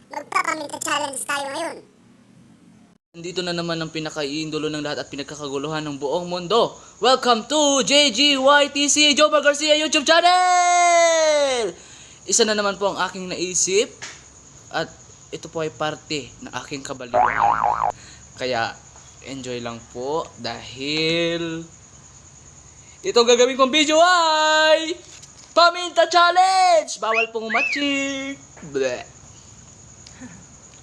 Magpapaminta challenge tayo ngayon. Nandito na naman ang pinakaiindulo ng lahat at pinagkakaguluhan ng buong mundo. Welcome to JGYTC Jomar Garcia YouTube channel! Isa na naman po ang aking naisip at ito po ay parte ng aking kabaliwan. Kaya enjoy lang po dahil itong gagawin kong video ay Paminta Challenge! Bawal pong umachik! Bleh.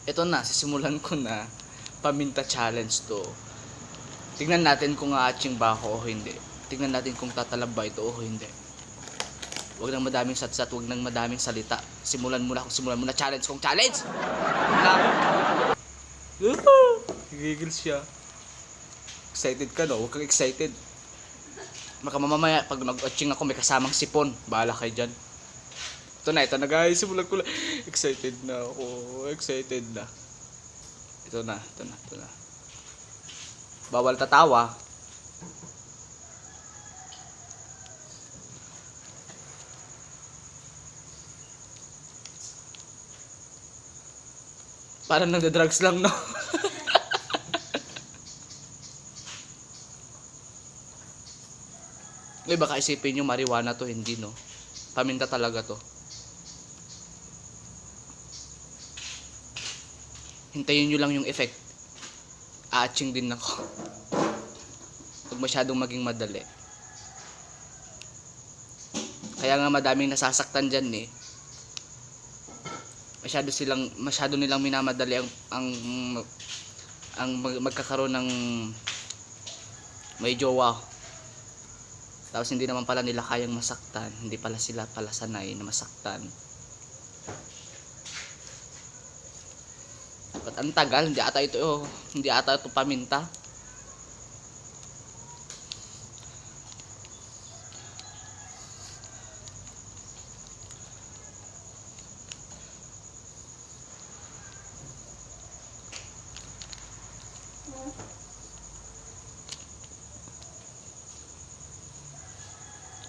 Ito na, sisimulan ko na. Paminta challenge to. Tingnan natin kung aaching ba ako o hindi. Tingnan natin kung tatalab ba ito o hindi. Huwag nang madaming satsat, huwag nang madaming salita. Simulan muna challenge kong challenge. Gigil siya. Excited ka no? Huwag kang excited. Maka mamamaya pag nag-atching ako may kasamang sipon. Bahala kayo dyan. Ito na guys. Simulan ko lang. Excited na ako. Excited na. Ito na. Bawal tatawa. Parang nagda-drugs lang, no? May baka isipin nyo marijuana to, hindi, no? Paminta talaga to. Hintayin nyo lang yung effect. Aaching din ako. Huwag masyadong maging madali. Kaya nga madaming nasasaktan dyan eh. Masyado nilang minamadali ang magkakaroon ng may jowa. Tapos hindi naman pala nila kayang masaktan. Hindi pala sila sanay na masaktan. Ba't ang tagal? Hindi ata ito paminta.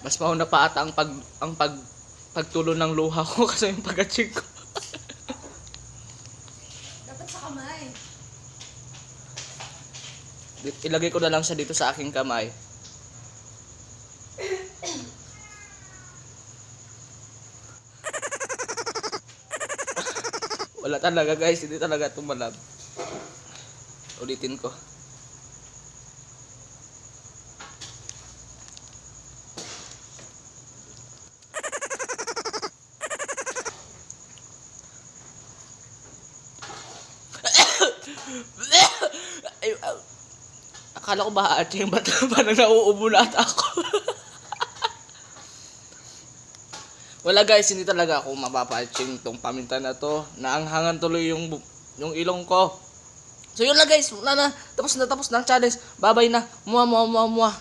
Mas mauna pa ata ang pagtulo ng luha ko kasi yung pag-aching ko. Ilagay ko na lang siya dito sa aking kamay. Wala talaga guys, hindi talaga tumalab. Ulitin ko. Akala ko ba ating ba't parang nauubo na ata ako. Wala guys, hindi talaga ako mapapa-aching tong paminta na to. Naanghangan tuloy yung ilong ko. So yun lang guys, wala na. Tapos na ang challenge. Bye-bye na. Muah.